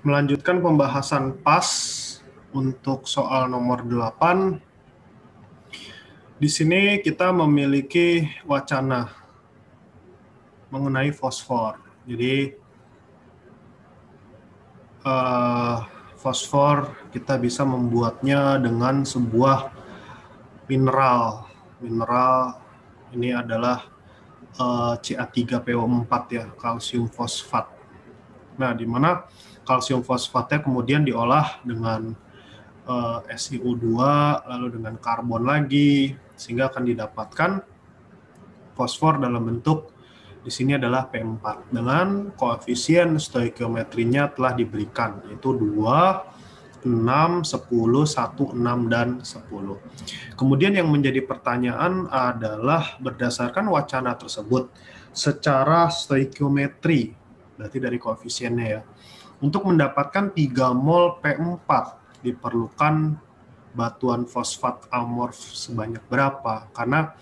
Melanjutkan pembahasan PAS untuk soal nomor 8. Di sini kita memiliki wacana mengenai fosfor. Jadi fosfor kita bisa membuatnya dengan sebuah mineral. Mineral ini adalah Ca3PO4 ya, kalsium fosfat. Nah, di mana kalsium fosfatnya kemudian diolah dengan SiO2 lalu dengan karbon lagi, sehingga akan didapatkan fosfor dalam bentuk di sini adalah P4 dengan koefisien stoikiometrinya telah diberikan, yaitu 2, 6, 10, 1, 6, dan 10. Kemudian yang menjadi pertanyaan adalah berdasarkan wacana tersebut secara stoikiometri, berarti dari koefisiennya ya, untuk mendapatkan 3 mol P4 diperlukan batuan fosfat amorf sebanyak berapa? Karena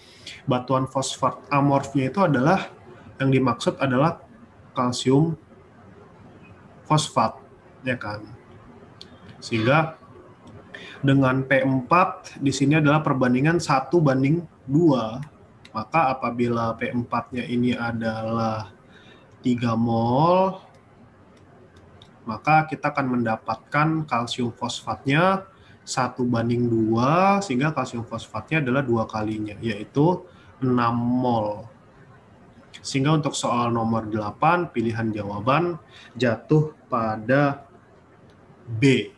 batuan fosfat amorfnya itu adalah, yang dimaksud adalah kalsium fosfat, ya kan? Sehingga dengan P4 di sini adalah perbandingan 1:2, maka apabila P4-nya ini adalah 3 mol, maka kita akan mendapatkan kalsium fosfatnya 1:2, sehingga kalsium fosfatnya adalah 2 kalinya, yaitu 6 mol. Sehingga untuk soal nomor 8, pilihan jawaban jatuh pada B.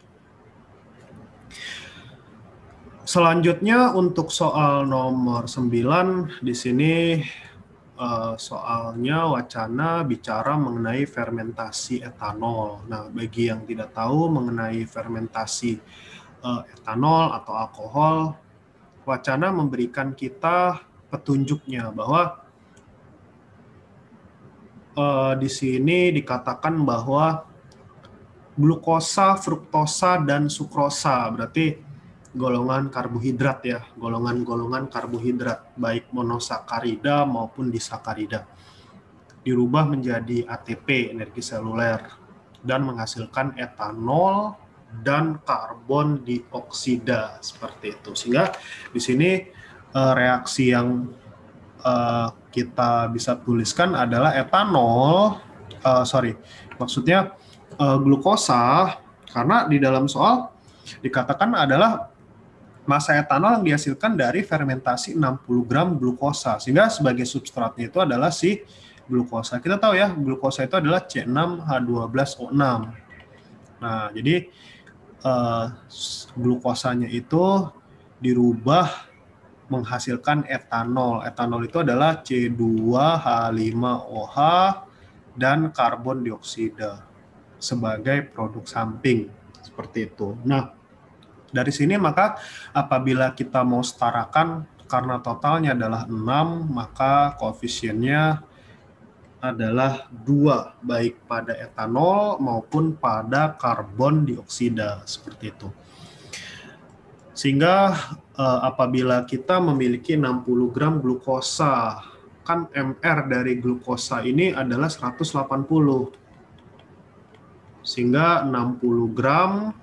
Selanjutnya untuk soal nomor 9, di sini soalnya wacana bicara mengenai fermentasi etanol. Nah, bagi yang tidak tahu mengenai fermentasi etanol atau alkohol, wacana memberikan kita petunjuknya bahwa di sini dikatakan bahwa glukosa, fruktosa, dan sukrosa, berarti golongan karbohidrat ya, golongan-golongan karbohidrat, baik monosakarida maupun disakarida, dirubah menjadi ATP, energi seluler, dan menghasilkan etanol dan karbon dioksida, seperti itu. Sehingga di sini reaksi yang kita bisa tuliskan adalah etanol, glukosa, karena di dalam soal dikatakan adalah massa etanol yang dihasilkan dari fermentasi 60 gram glukosa, sehingga sebagai substratnya itu adalah si glukosa. Kita tahu ya, glukosa itu adalah C6H12O6. Nah, jadi glukosanya itu dirubah menghasilkan etanol. Etanol itu adalah C2H5OH dan karbon dioksida sebagai produk samping, seperti itu. Nah, dari sini maka apabila kita mau setarakan, karena totalnya adalah 6, maka koefisiennya adalah 2, baik pada etanol maupun pada karbon dioksida, seperti itu. Sehingga apabila kita memiliki 60 gram glukosa, kan MR dari glukosa ini adalah 180. Sehingga 60 gram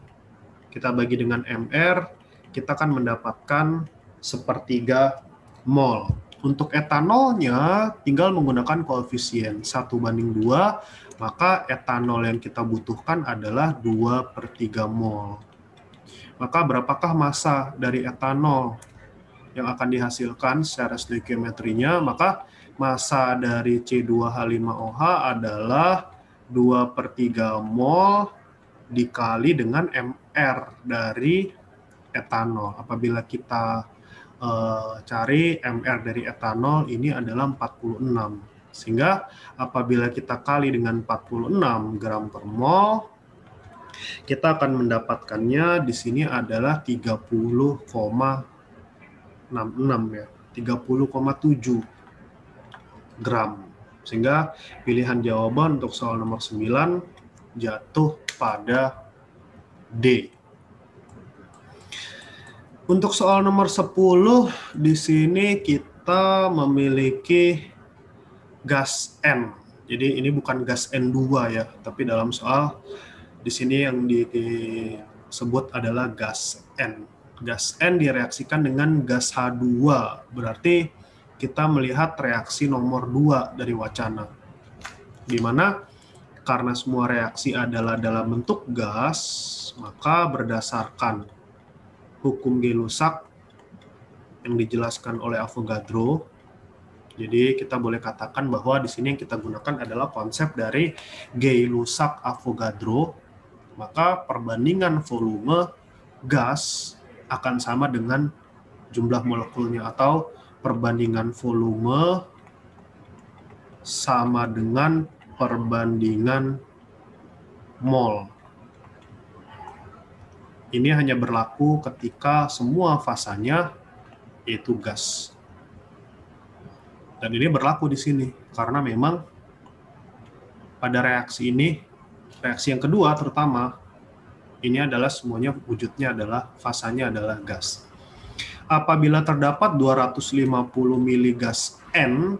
kita bagi dengan MR, kita akan mendapatkan 1/3 mol. Untuk etanolnya tinggal menggunakan koefisien 1:2, maka etanol yang kita butuhkan adalah 2/3 mol. Maka berapakah massa dari etanol yang akan dihasilkan secara stoikiometrinya? Maka massa dari C2H5OH adalah 2/3 mol dikali dengan MR dari etanol. Apabila kita cari MR dari etanol, ini adalah 46. Sehingga apabila kita kali dengan 46 gram per mol, kita akan mendapatkannya di sini adalah 30,66 ya, 30,7 gram. Sehingga pilihan jawaban untuk soal nomor 9 jatuh pada D. Untuk soal nomor 10, di sini kita memiliki gas N. Jadi ini bukan gas N2 ya, tapi dalam soal Di sini yang disebut adalah gas N. Gas N direaksikan dengan gas H2, berarti kita melihat reaksi nomor 2 dari wacana, di mana karena semua reaksi adalah dalam bentuk gas, maka berdasarkan hukum Gay-Lussac yang dijelaskan oleh Avogadro, jadi kita boleh katakan bahwa di sini yang kita gunakan adalah konsep dari Gay-Lussac-Avogadro, maka perbandingan volume gas akan sama dengan jumlah molekulnya, atau perbandingan volume sama dengan perbandingan mol. Ini hanya berlaku ketika semua fasanya yaitu gas. Dan ini berlaku di sini karena memang pada reaksi ini, reaksi yang kedua terutama, ini adalah semuanya wujudnya adalah fasanya adalah gas. Apabila terdapat 250 mili gas N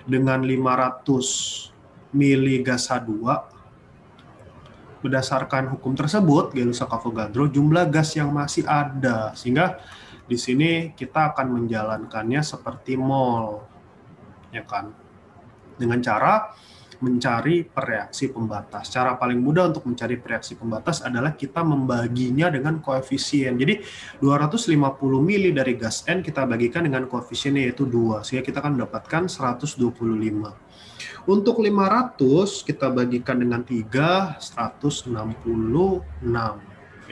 dengan 500 mili gas H2, berdasarkan hukum tersebut, Gay-Lussac-Avogadro, jumlah gas yang masih ada, sehingga di sini kita akan menjalankannya seperti mol, ya kan? Dengan cara mencari reaksi pembatas. Cara paling mudah untuk mencari reaksi pembatas adalah kita membaginya dengan koefisien. Jadi 250 mili dari gas N kita bagikan dengan koefisiennya yaitu 2, sehingga kita akan mendapatkan 125. Untuk 500 kita bagikan dengan 3, 166.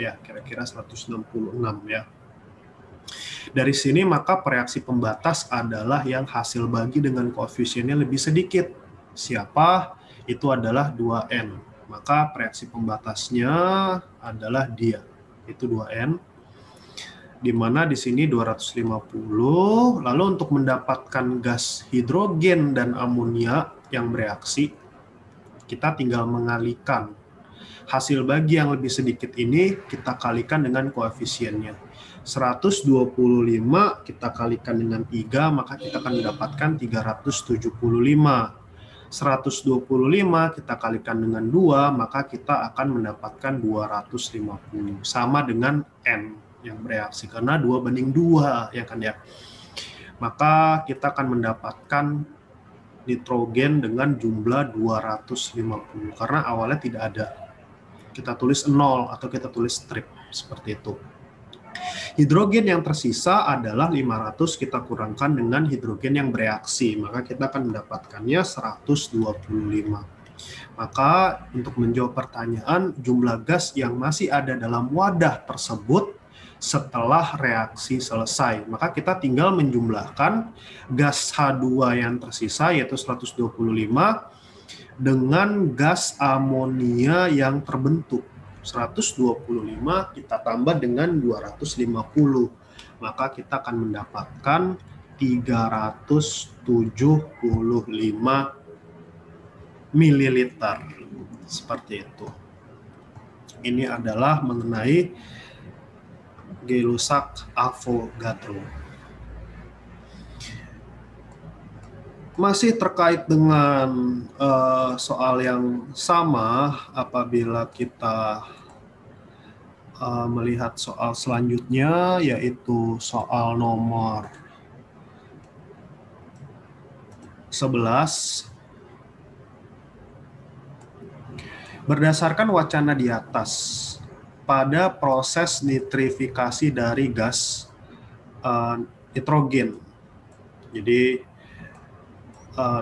Ya, kira-kira 166 ya. Dari sini maka reaksi pembatas adalah yang hasil bagi dengan koefisiennya lebih sedikit. Siapa? Itu adalah 2N. Maka reaksi pembatasnya adalah dia. Itu 2N. Di mana di sini 250. Lalu untuk mendapatkan gas hidrogen dan amonia yang bereaksi, kita tinggal mengalihkan. Hasil bagi yang lebih sedikit ini kita kalikan dengan koefisiennya. 125 kita kalikan dengan 3, maka kita akan mendapatkan 375. 125 kita kalikan dengan 2, maka kita akan mendapatkan 250. Sama dengan N yang bereaksi, karena 2:2, ya kan ya. Maka kita akan mendapatkan nitrogen dengan jumlah 250, karena awalnya tidak ada. Kita tulis 0 atau kita tulis strip, seperti itu. Hidrogen yang tersisa adalah 500 kita kurangkan dengan hidrogen yang bereaksi, maka kita akan mendapatkannya 125. Maka untuk menjawab pertanyaan, jumlah gas yang masih ada dalam wadah tersebut setelah reaksi selesai, maka kita tinggal menjumlahkan gas H2 yang tersisa yaitu 125 dengan gas amonia yang terbentuk. 125 kita tambah dengan 250, maka kita akan mendapatkan 375 mililiter. Seperti itu. Ini adalah mengenai Gay-Lussac-Avogadro. Masih terkait dengan soal yang sama, apabila kita melihat soal selanjutnya, yaitu soal nomor 11. Berdasarkan wacana di atas, pada proses nitrifikasi dari gas nitrogen. Jadi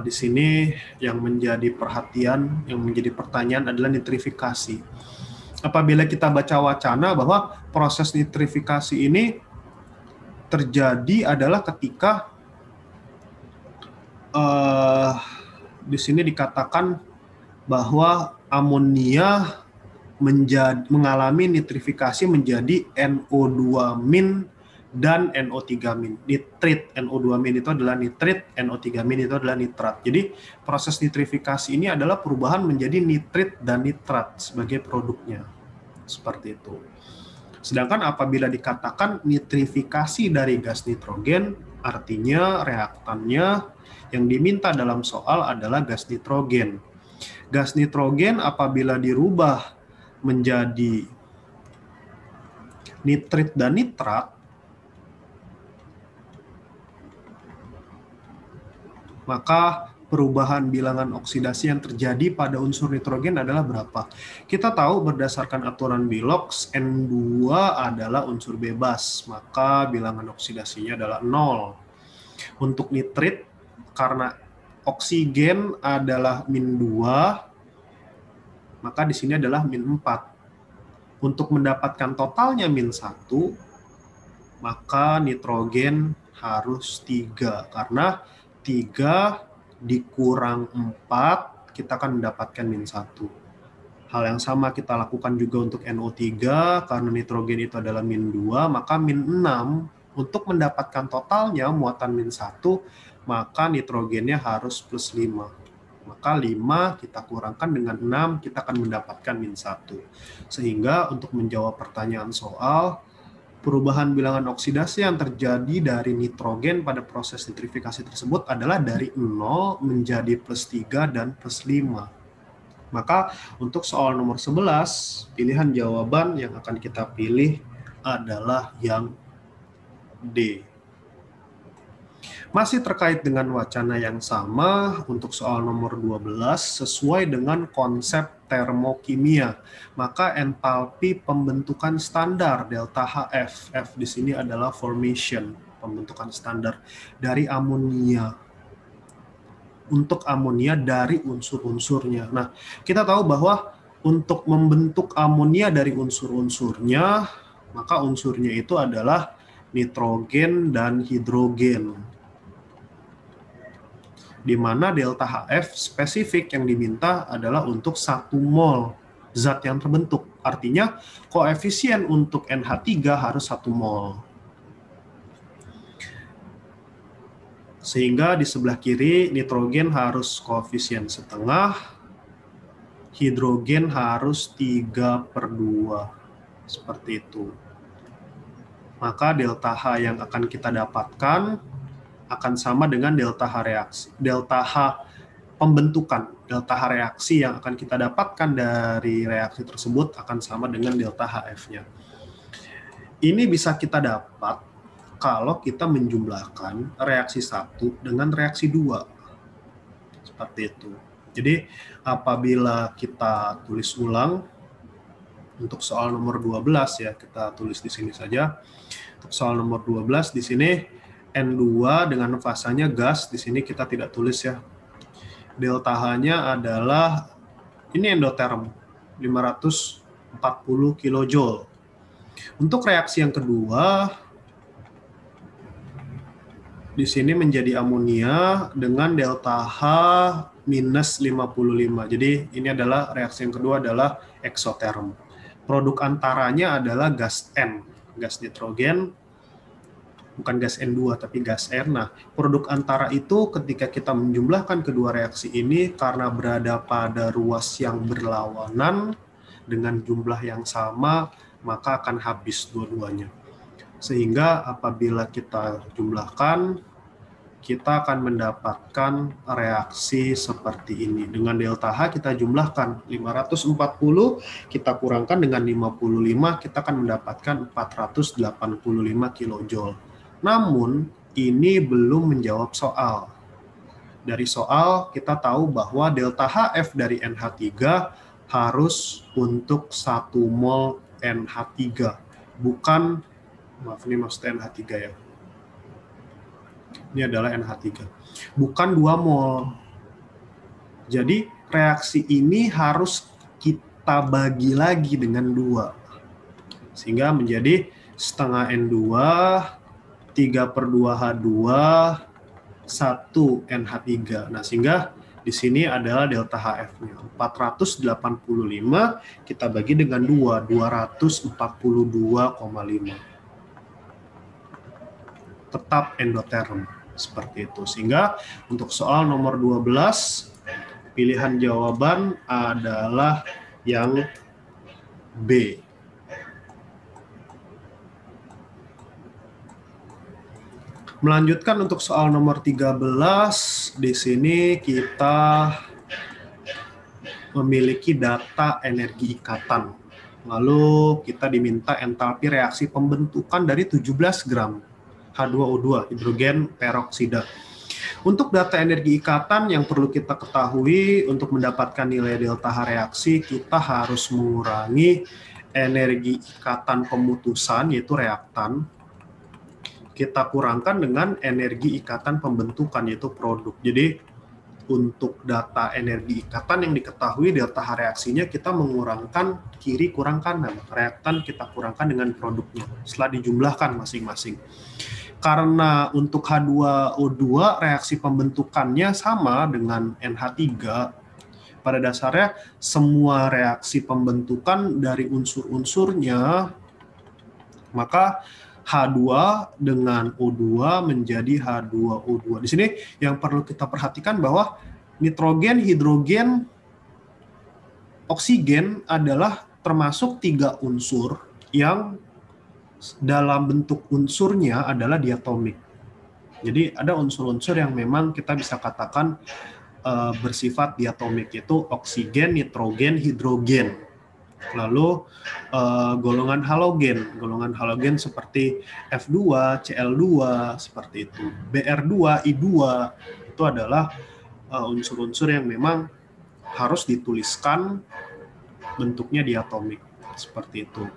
di sini yang menjadi perhatian, yang menjadi pertanyaan adalah nitrifikasi. Apabila kita baca wacana bahwa proses nitrifikasi ini terjadi adalah ketika di sini dikatakan bahwa amonia mengalami nitrifikasi menjadi NO2- dan NO3-. Nitrit, NO2- itu adalah nitrit, NO3- itu adalah nitrat. Jadi proses nitrifikasi ini adalah perubahan menjadi nitrit dan nitrat sebagai produknya. Seperti itu. Sedangkan apabila dikatakan nitrifikasi dari gas nitrogen, artinya reaktannya yang diminta dalam soal adalah gas nitrogen. Gas nitrogen apabila dirubah menjadi nitrit dan nitrat, maka perubahan bilangan oksidasi yang terjadi pada unsur nitrogen adalah berapa? Kita tahu berdasarkan aturan Bilox, N2 adalah unsur bebas, maka bilangan oksidasinya adalah 0. Untuk nitrit, karena oksigen adalah -2, maka di sini adalah -4. Untuk mendapatkan totalnya -1, maka nitrogen harus 3, karena 3 dikurang 4, kita akan mendapatkan -1. Hal yang sama kita lakukan juga untuk NO3, karena nitrogen itu adalah -2, maka -6. Untuk mendapatkan totalnya muatan -1, maka nitrogennya harus +5. Maka 5 kita kurangkan dengan 6, kita akan mendapatkan -1. Sehingga untuk menjawab pertanyaan soal, perubahan bilangan oksidasi yang terjadi dari nitrogen pada proses nitrifikasi tersebut adalah dari 0 menjadi +3 dan +5. Maka untuk soal nomor 11, pilihan jawaban yang akan kita pilih adalah yang D. Masih terkait dengan wacana yang sama, untuk soal nomor 12, sesuai dengan konsep termokimia, maka entalpi pembentukan standar delta HF, F di sini adalah formation, pembentukan standar dari amonia, untuk amonia dari unsur-unsurnya. Nah, kita tahu bahwa untuk membentuk amonia dari unsur-unsurnya, maka unsurnya itu adalah nitrogen dan hidrogen, di mana delta HF spesifik yang diminta adalah untuk 1 mol zat yang terbentuk. Artinya, koefisien untuk NH3 harus 1 mol. Sehingga di sebelah kiri, nitrogen harus koefisien setengah, hidrogen harus 3/2. Seperti itu. Maka delta H yang akan kita dapatkan akan sama dengan delta H reaksi, delta H pembentukan, delta H reaksi yang akan kita dapatkan dari reaksi tersebut akan sama dengan delta HF-nya. Ini bisa kita dapat kalau kita menjumlahkan reaksi 1 dengan reaksi 2. Seperti itu. Jadi apabila kita tulis ulang untuk soal nomor 12 ya, kita tulis di sini saja. Untuk soal nomor 12 di sini N2 dengan fasanya gas, di sini kita tidak tulis ya. Delta H-nya adalah, ini endoterm, 540 kJ. Untuk reaksi yang kedua, di sini menjadi amonia dengan delta H minus 55. Jadi ini adalah reaksi yang kedua adalah eksoterm. Produk antaranya adalah gas N, gas nitrogen, bukan gas N2 tapi gas R. Nah, produk antara itu ketika kita menjumlahkan kedua reaksi ini karena berada pada ruas yang berlawanan dengan jumlah yang sama, maka akan habis dua-duanya. Sehingga apabila kita jumlahkan, kita akan mendapatkan reaksi seperti ini. Dengan delta H kita jumlahkan 540, kita kurangkan dengan 55, kita akan mendapatkan 485 kJ. Namun, ini belum menjawab soal. Dari soal, kita tahu bahwa delta HF dari NH3 harus untuk 1 mol NH3. Bukan, maaf ini maksudnya NH3 ya. Ini adalah NH3. Bukan 2 mol. Jadi, reaksi ini harus kita bagi lagi dengan 2. Sehingga menjadi setengah N2, 3/2H2, 1 NH3. Nah, sehingga di sini adalah delta HF-nya. 485 kita bagi dengan 2, 242,5. Tetap endoterm. Seperti itu. Sehingga untuk soal nomor 12, pilihan jawaban adalah yang B. Melanjutkan untuk soal nomor 13, di sini kita memiliki data energi ikatan. Lalu kita diminta entalpi reaksi pembentukan dari 17 gram H2O2, hidrogen peroksida. Untuk data energi ikatan yang perlu kita ketahui untuk mendapatkan nilai delta H reaksi, kita harus mengurangi energi ikatan pemutusan, yaitu reaktan, kita kurangkan dengan energi ikatan pembentukan, yaitu produk. Jadi untuk data energi ikatan yang diketahui delta H reaksinya, kita mengurangkan kiri kurang kanan, reaktan kita kurangkan dengan produknya setelah dijumlahkan masing-masing. Karena untuk H2O2 reaksi pembentukannya sama dengan NH3, pada dasarnya semua reaksi pembentukan dari unsur-unsurnya, maka H2 dengan O2 menjadi H2O2. Di sini yang perlu kita perhatikan bahwa nitrogen, hidrogen, oksigen adalah termasuk 3 unsur yang dalam bentuk unsurnya adalah diatomik. Jadi ada unsur-unsur yang memang kita bisa katakan bersifat diatomik, yaitu oksigen, nitrogen, hidrogen. Lalu golongan halogen seperti F2, Cl2 seperti itu. Br2, I2 itu adalah unsur-unsur yang memang harus dituliskan bentuknya diatomik seperti itu.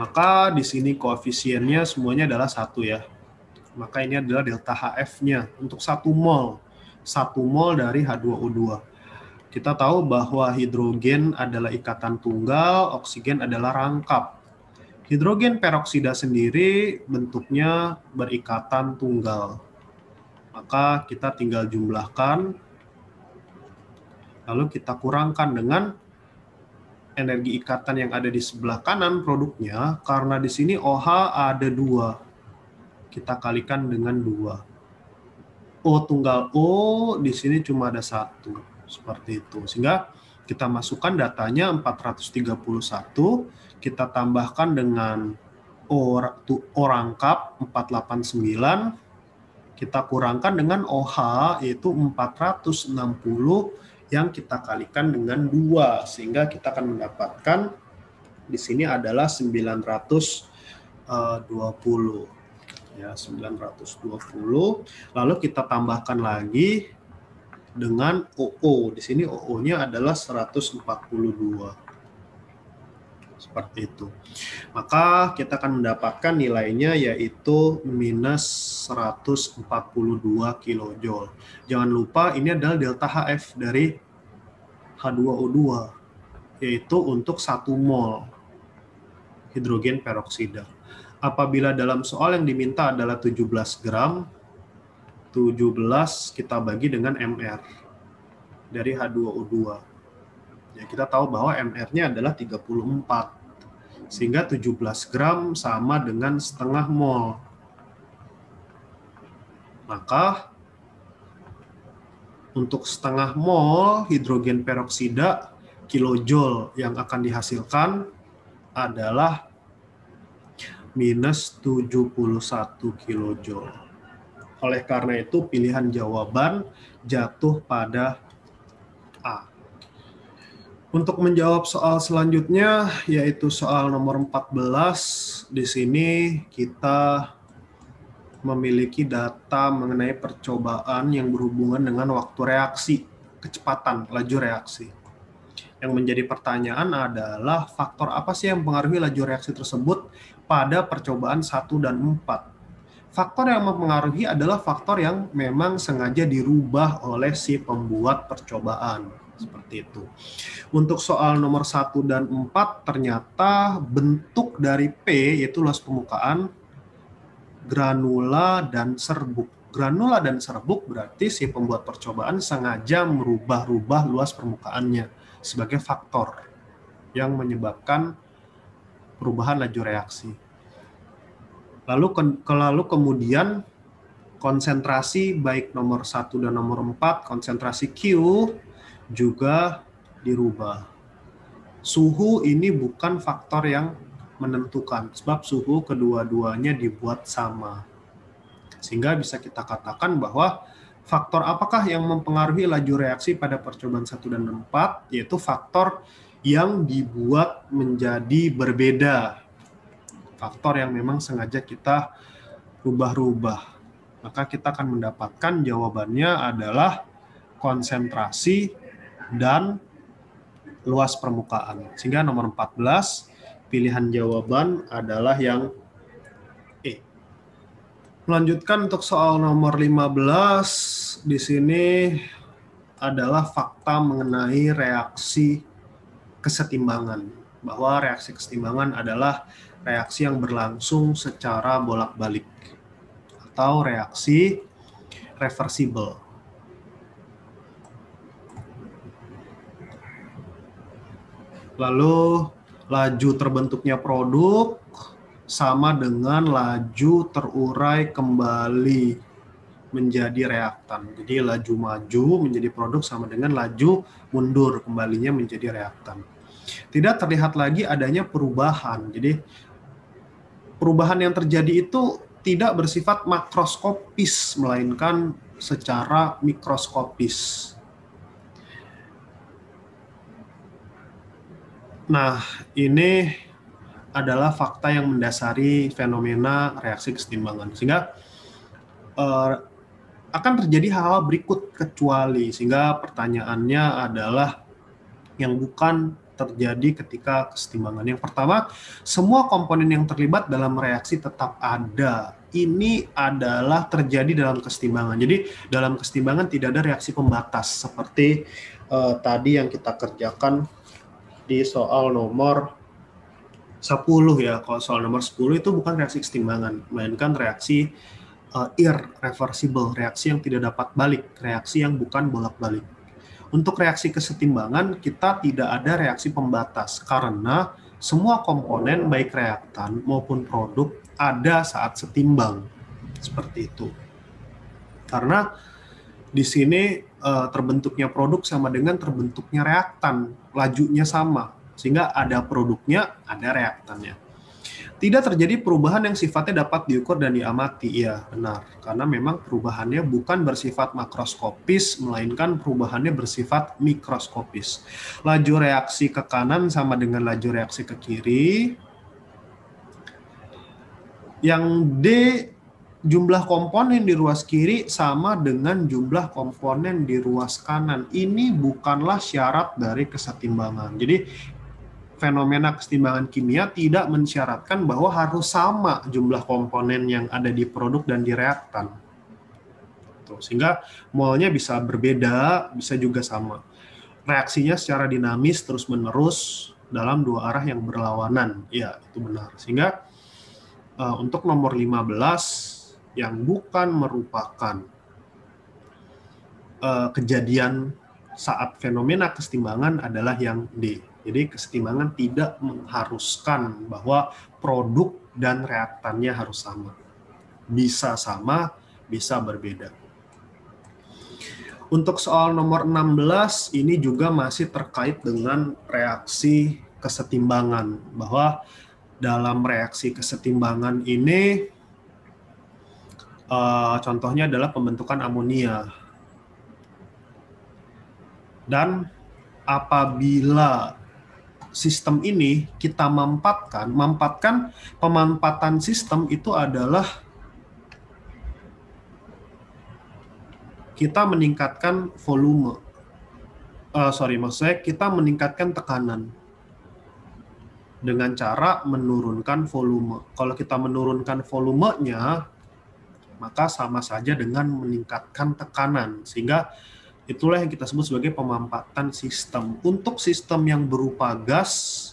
Maka di sini koefisiennya semuanya adalah 1 ya. Maka ini adalah delta HF-nya untuk 1 mol. 1 mol dari H2O2. Kita tahu bahwa hidrogen adalah ikatan tunggal, oksigen adalah rangkap. Hidrogen peroksida sendiri bentuknya berikatan tunggal. Maka kita tinggal jumlahkan, lalu kita kurangkan dengan energi ikatan yang ada di sebelah kanan produknya, karena di sini OH ada 2. Kita kalikan dengan 2. O tunggal O di sini cuma ada 1. Seperti itu. Sehingga kita masukkan datanya 431, kita tambahkan dengan O rangkap 489, kita kurangkan dengan OH yaitu 460 yang kita kalikan dengan 2, sehingga kita akan mendapatkan di sini adalah 920. Ya, 920. Lalu kita tambahkan lagi dengan OO. Di sini OO-nya adalah 142. Seperti itu. Maka kita akan mendapatkan nilainya yaitu minus 142 kJ. Jangan lupa ini adalah delta HF dari H2O2, yaitu untuk 1 mol hidrogen peroksida. Apabila dalam soal yang diminta adalah 17 gram, 17 kita bagi dengan MR dari H2O2. Ya, kita tahu bahwa MR-nya adalah 34. Sehingga 17 gram sama dengan setengah mol. Maka untuk setengah mol hidrogen peroksida kilojoule yang akan dihasilkan adalah minus 71 kilojoule. Oleh karena itu, pilihan jawaban jatuh pada A. Untuk menjawab soal selanjutnya, yaitu soal nomor 14, di sini kita memiliki data mengenai percobaan yang berhubungan dengan waktu reaksi, kecepatan laju reaksi. Yang menjadi pertanyaan adalah faktor apa sih yang mempengaruhi laju reaksi tersebut pada percobaan 1 dan 4. Faktor yang mempengaruhi adalah faktor yang memang sengaja dirubah oleh si pembuat percobaan. Seperti itu. Untuk soal nomor 1 dan 4, ternyata bentuk dari P, yaitu luas permukaan, granula dan serbuk. Granula dan serbuk berarti si pembuat percobaan sengaja merubah-rubah luas permukaannya sebagai faktor yang menyebabkan perubahan laju reaksi. Lalu kemudian konsentrasi baik nomor 1 dan nomor 4, konsentrasi Q juga dirubah. Suhu ini bukan faktor yang menentukan, sebab suhu kedua-duanya dibuat sama. Sehingga bisa kita katakan bahwa faktor apakah yang mempengaruhi laju reaksi pada percobaan 1 dan 4, yaitu faktor yang dibuat menjadi berbeda. Faktor yang memang sengaja kita rubah-rubah. Maka kita akan mendapatkan jawabannya adalah konsentrasi dan luas permukaan. Sehingga nomor 14, pilihan jawaban adalah yang E. Melanjutkan untuk soal nomor 15, di sini adalah fakta mengenai reaksi kesetimbangan. Bahwa reaksi kesetimbangan adalah reaksi yang berlangsung secara bolak-balik atau reaksi reversible. Lalu laju terbentuknya produk sama dengan laju terurai kembali menjadi reaktan. Jadi laju maju menjadi produk sama dengan laju mundur kembalinya menjadi reaktan. Tidak terlihat lagi adanya perubahan. Jadi perubahan yang terjadi itu tidak bersifat makroskopis, melainkan secara mikroskopis. Nah, ini adalah fakta yang mendasari fenomena reaksi kesetimbangan. Sehingga akan terjadi hal-hal berikut kecuali, sehingga pertanyaannya adalah yang bukan terjadi ketika kesetimbangan. Yang pertama, semua komponen yang terlibat dalam reaksi tetap ada. Ini adalah terjadi dalam kesetimbangan. Jadi dalam kesetimbangan tidak ada reaksi pembatas seperti tadi yang kita kerjakan di soal nomor 10 ya. Kalau soal nomor 10 itu bukan reaksi kesetimbangan, melainkan reaksi irreversible, reaksi yang tidak dapat balik, reaksi yang bukan bolak-balik. Untuk reaksi kesetimbangan, kita tidak ada reaksi pembatas, karena semua komponen, baik reaktan maupun produk, ada saat setimbang. Seperti itu. Karena di sini terbentuknya produk sama dengan terbentuknya reaktan, lajunya sama, sehingga ada produknya, ada reaktannya. Tidak terjadi perubahan yang sifatnya dapat diukur dan diamati. Iya, benar. Karena memang perubahannya bukan bersifat makroskopis, melainkan perubahannya bersifat mikroskopis. Laju reaksi ke kanan sama dengan laju reaksi ke kiri. Yang D, jumlah komponen di ruas kiri sama dengan jumlah komponen di ruas kanan. Ini bukanlah syarat dari kesetimbangan. Jadi fenomena kesetimbangan kimia tidak mensyaratkan bahwa harus sama jumlah komponen yang ada di produk dan di reaktan. Sehingga molnya bisa berbeda, bisa juga sama. Reaksinya secara dinamis terus-menerus dalam dua arah yang berlawanan. Ya, itu benar. Sehingga untuk nomor 15 yang bukan merupakan kejadian saat fenomena kesetimbangan adalah yang D. Jadi kesetimbangan tidak mengharuskan bahwa produk dan reaktannya harus sama. Bisa sama, bisa berbeda. Untuk soal nomor 16, ini juga masih terkait dengan reaksi kesetimbangan. Bahwa dalam reaksi kesetimbangan ini, contohnya adalah pembentukan amonia. Dan apabila sistem ini kita mampatkan pemanfaatan sistem itu adalah kita meningkatkan volume. Maksudnya kita meningkatkan tekanan dengan cara menurunkan volume. Kalau kita menurunkan volumenya, maka sama saja dengan meningkatkan tekanan. Sehingga itulah yang kita sebut sebagai pemanfaatan sistem. Untuk sistem yang berupa gas,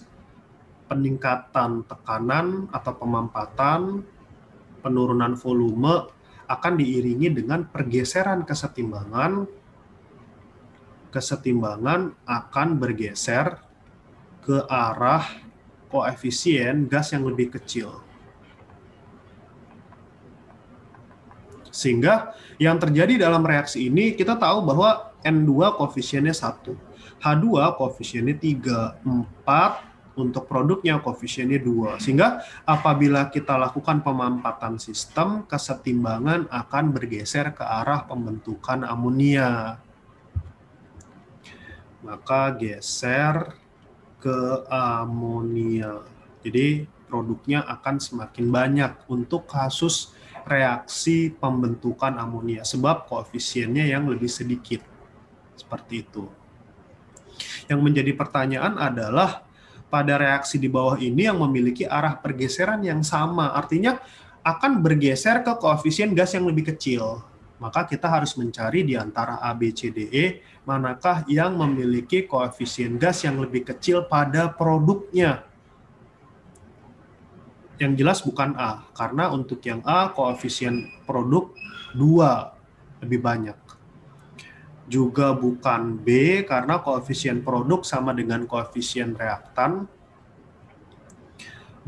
peningkatan tekanan atau pemanfaatan, penurunan volume akan diiringi dengan pergeseran kesetimbangan. Kesetimbangan akan bergeser ke arah koefisien gas yang lebih kecil. Sehingga yang terjadi dalam reaksi ini, kita tahu bahwa N2 koefisiennya 1, H2 koefisiennya 3, 4 untuk produknya koefisiennya 2. Sehingga apabila kita lakukan pemanfaatan sistem, kesetimbangan akan bergeser ke arah pembentukan amonia. Maka geser ke amonia. Jadi produknya akan semakin banyak untuk kasus reaksi pembentukan amonia sebab koefisiennya yang lebih sedikit. Seperti itu. Yang menjadi pertanyaan adalah pada reaksi di bawah ini yang memiliki arah pergeseran yang sama, artinya akan bergeser ke koefisien gas yang lebih kecil. Maka kita harus mencari di antara A, B, C, D, E, manakah yang memiliki koefisien gas yang lebih kecil pada produknya. Yang jelas bukan A, karena untuk yang A koefisien produk 2 lebih banyak. Juga bukan B, karena koefisien produk sama dengan koefisien reaktan.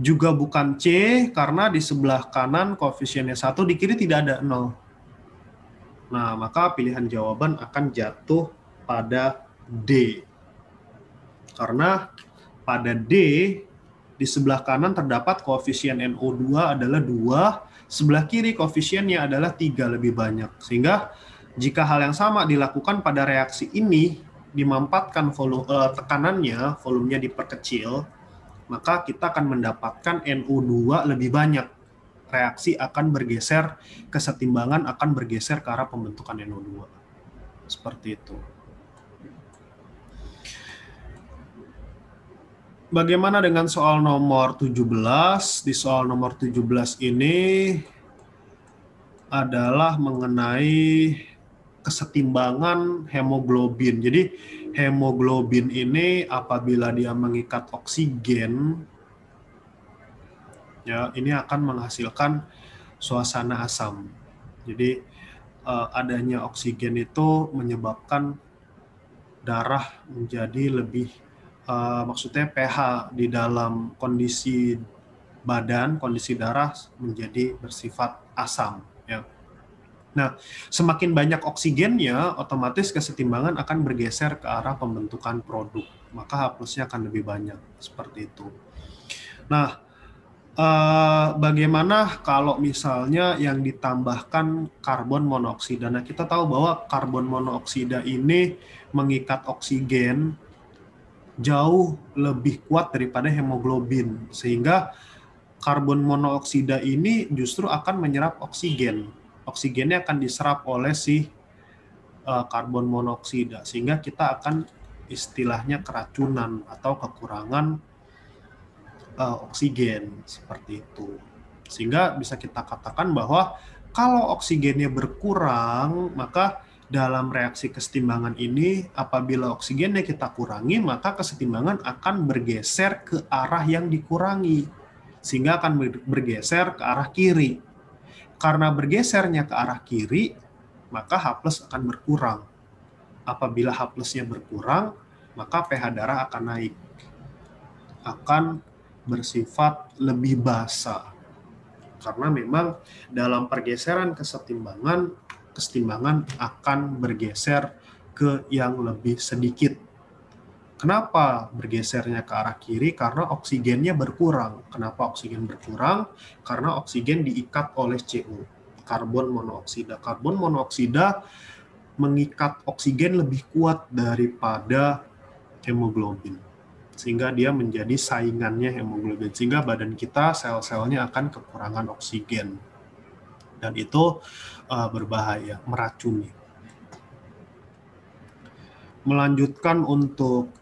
Juga bukan C, karena di sebelah kanan koefisiennya 1, di kiri tidak ada 0. Nah, maka pilihan jawaban akan jatuh pada D. Karena pada D, di sebelah kanan terdapat koefisien NO2 adalah 2, sebelah kiri koefisiennya adalah 3 lebih banyak. Sehingga jika hal yang sama dilakukan pada reaksi ini, dimampatkan tekanannya, volumenya diperkecil, maka kita akan mendapatkan NO2 lebih banyak. Reaksi akan bergeser, kesetimbangan akan bergeser ke arah pembentukan NO2. Seperti itu. Bagaimana dengan soal nomor 17? Di soal nomor 17 ini adalah mengenai kesetimbangan hemoglobin. Jadi hemoglobin ini apabila dia mengikat oksigen, ya ini akan menghasilkan suasana asam. Jadi adanya oksigen itu menyebabkan darah menjadi lebih maksudnya pH di dalam kondisi badan, kondisi darah menjadi bersifat asam. Ya. Nah, semakin banyak oksigennya, otomatis kesetimbangan akan bergeser ke arah pembentukan produk. Maka H+-nya akan lebih banyak, seperti itu. Nah, bagaimana kalau misalnya yang ditambahkan karbon monoksida? Nah, kita tahu bahwa karbon monoksida ini mengikat oksigen jauh lebih kuat daripada hemoglobin, sehingga karbon monoksida ini justru akan menyerap oksigen. Oksigennya akan diserap oleh si karbon monoksida, sehingga kita akan istilahnya keracunan atau kekurangan oksigen, seperti itu. Sehingga bisa kita katakan bahwa kalau oksigennya berkurang, maka dalam reaksi kesetimbangan ini, apabila oksigennya kita kurangi, maka kesetimbangan akan bergeser ke arah yang dikurangi, sehingga akan bergeser ke arah kiri. Karena bergesernya ke arah kiri, maka H+ akan berkurang. Apabila H+-nya berkurang, maka pH darah akan naik. Akan bersifat lebih basa. Karena memang dalam pergeseran kesetimbangan akan bergeser ke yang lebih sedikit. Kenapa bergesernya ke arah kiri? Karena oksigennya berkurang. Kenapa oksigen berkurang? Karena oksigen diikat oleh CO, karbon monoksida. Karbon monoksida mengikat oksigen lebih kuat daripada hemoglobin, sehingga dia menjadi saingannya hemoglobin, sehingga badan kita, sel-selnya akan kekurangan oksigen. Dan itu berbahaya, meracuni. Melanjutkan untuk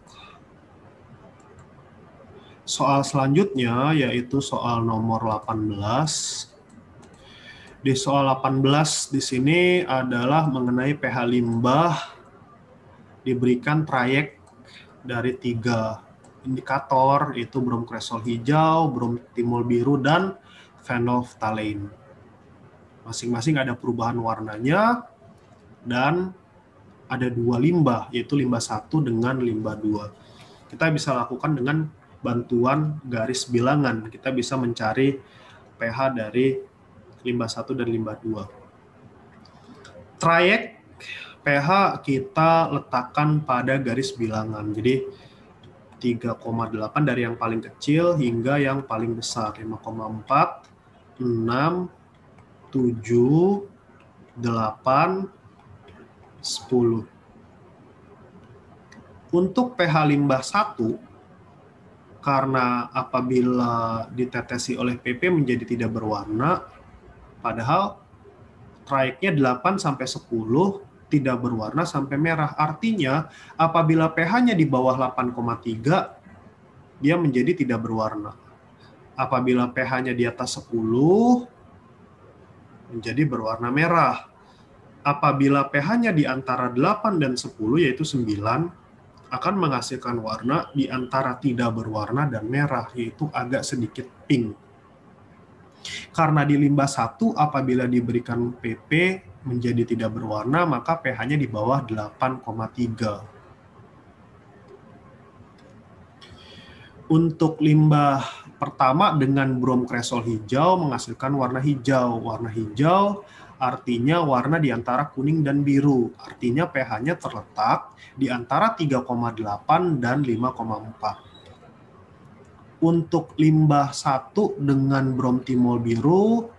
soal selanjutnya, yaitu soal nomor 18. Di soal 18 di sini adalah mengenai pH limbah, diberikan trayek dari 3 indikator, yaitu bromkresol hijau, bromtimol biru, dan phenolphthalein. Masing-masing ada perubahan warnanya, dan ada 2 limbah, yaitu limbah 1 dengan limbah 2. Kita bisa lakukan dengan bantuan garis bilangan. Kita bisa mencari pH dari limbah 1 dan limbah 2. Trayek pH kita letakkan pada garis bilangan. Jadi 3,8 dari yang paling kecil hingga yang paling besar. 5,4, 6, 7, 8, 10. Untuk pH limbah 1, Karena apabila ditetesi oleh PP menjadi tidak berwarna, padahal trayeknya 8 sampai 10 tidak berwarna sampai merah. Artinya apabila pH-nya di bawah 8,3 dia menjadi tidak berwarna. Apabila pH-nya di atas 10 menjadi berwarna merah. Apabila pH-nya di antara 8 dan 10 yaitu 9 akan menghasilkan warna di antara tidak berwarna dan merah, yaitu agak sedikit pink. Karena di limbah 1 apabila diberikan PP menjadi tidak berwarna, maka pH-nya di bawah 8,3. Untuk limbah pertama dengan brom kresol hijau menghasilkan warna hijau. Warna hijau artinya warna di antara kuning dan biru. Artinya pH-nya terletak di antara 3,8 dan 5,4. Untuk limbah 1 dengan brom timol biru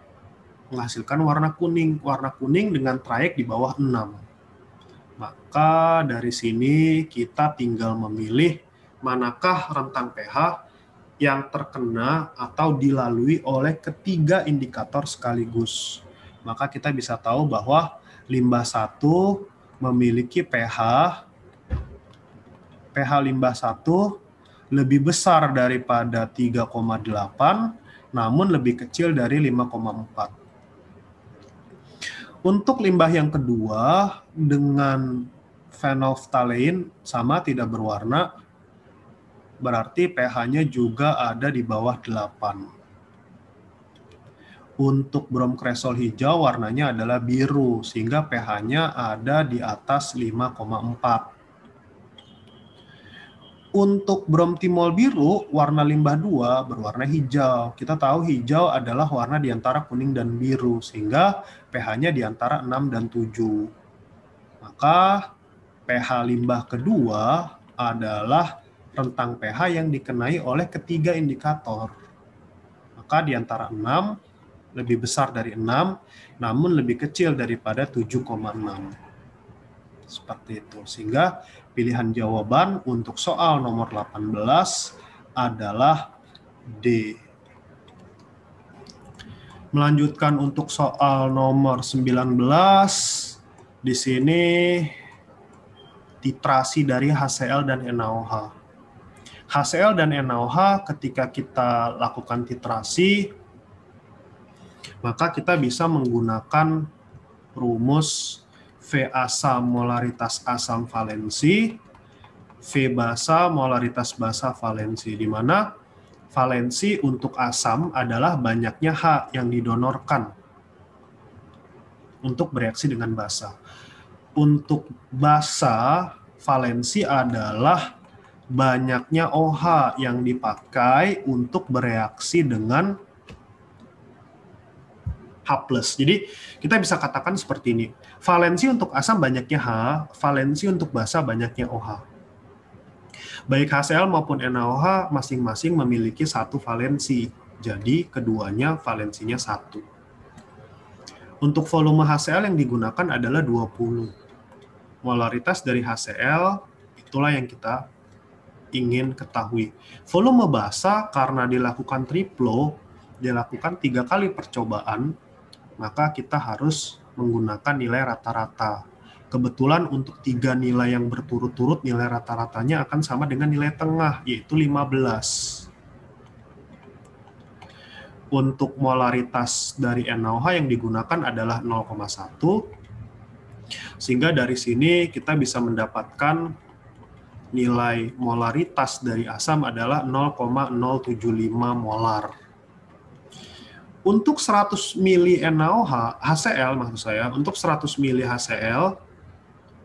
menghasilkan warna kuning. Warna kuning dengan trayek di bawah 6. Maka dari sini kita tinggal memilih manakah rentang pH yang terkena atau dilalui oleh ketiga indikator sekaligus. Maka kita bisa tahu bahwa limbah 1 memiliki pH limbah 1 lebih besar daripada 3,8 namun lebih kecil dari 5,4. Untuk limbah yang kedua dengan phenolphthalein sama tidak berwarna, berarti pH-nya juga ada di bawah 8. Untuk brom kresol hijau warnanya adalah biru, sehingga pH-nya ada di atas 5,4. Untuk brom timol biru, warna limbah 2 berwarna hijau. Kita tahu hijau adalah warna di antara kuning dan biru, sehingga pH-nya di antara 6 dan 7. Maka pH limbah kedua adalah rentang pH yang dikenai oleh ketiga indikator. Maka di antara 6 lebih besar dari 6, namun lebih kecil daripada 7,6. Seperti itu. Sehingga pilihan jawaban untuk soal nomor 18 adalah D. Melanjutkan untuk soal nomor 19, di sini titrasi dari HCl dan NaOH. HCl dan NaOH ketika kita lakukan titrasi, maka kita bisa menggunakan rumus V asam molaritas asam valensi, V basa molaritas basa valensi, di mana valensi untuk asam adalah banyaknya H yang didonorkan untuk bereaksi dengan basa. Untuk basa, valensi adalah banyaknya OH yang dipakai untuk bereaksi dengan H+. Jadi kita bisa katakan seperti ini. Valensi untuk asam banyaknya H, valensi untuk basa banyaknya OH. Baik HCl maupun NaOH masing-masing memiliki satu valensi. Jadi keduanya valensinya 1. Untuk volume HCl yang digunakan adalah 20. Molaritas dari HCl itulah yang kita ingin ketahui. Volume basa karena dilakukan triplo, dilakukan 3 kali percobaan, maka kita harus menggunakan nilai rata-rata. Kebetulan untuk 3 nilai yang berturut-turut, nilai rata-ratanya akan sama dengan nilai tengah, yaitu 15. Untuk molaritas dari NaOH yang digunakan adalah 0,1, sehingga dari sini kita bisa mendapatkan nilai molaritas dari asam adalah 0,075 molar. Untuk 100 mili NaOH, HCl maksud saya, untuk 100 mili HCl,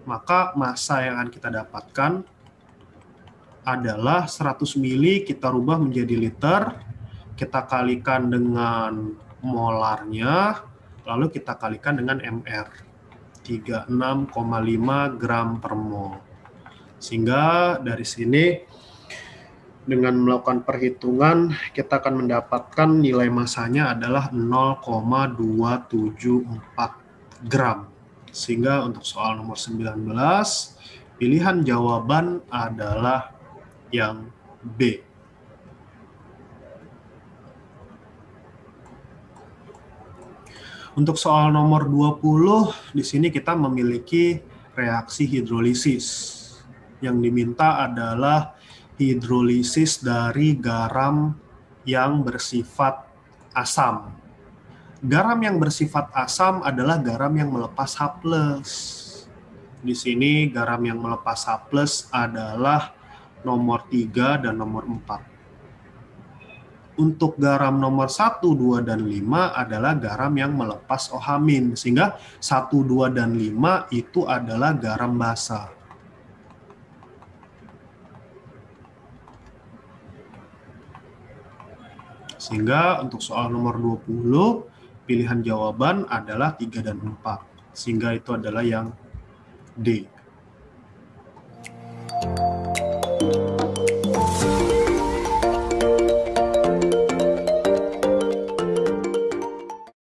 maka massa yang akan kita dapatkan adalah 100 mili kita rubah menjadi liter, kita kalikan dengan molarnya, lalu kita kalikan dengan mR, 36,5 gram per mol. Sehingga dari sini dengan melakukan perhitungan, kita akan mendapatkan nilai massanya adalah 0,274 gram. Sehingga untuk soal nomor 19, pilihan jawaban adalah yang B. Untuk soal nomor 20, di sini kita memiliki reaksi hidrolisis. Yang diminta adalah hidrolisis dari garam yang bersifat asam. Garam yang bersifat asam adalah garam yang melepas H+. Di sini garam yang melepas H+ adalah nomor 3 dan nomor 4. Untuk garam nomor 1, 2, dan 5 adalah garam yang melepas OH-, sehingga 1, 2, dan 5 itu adalah garam basa. Sehingga untuk soal nomor 20, pilihan jawaban adalah 3 dan 4. Sehingga itu adalah yang D.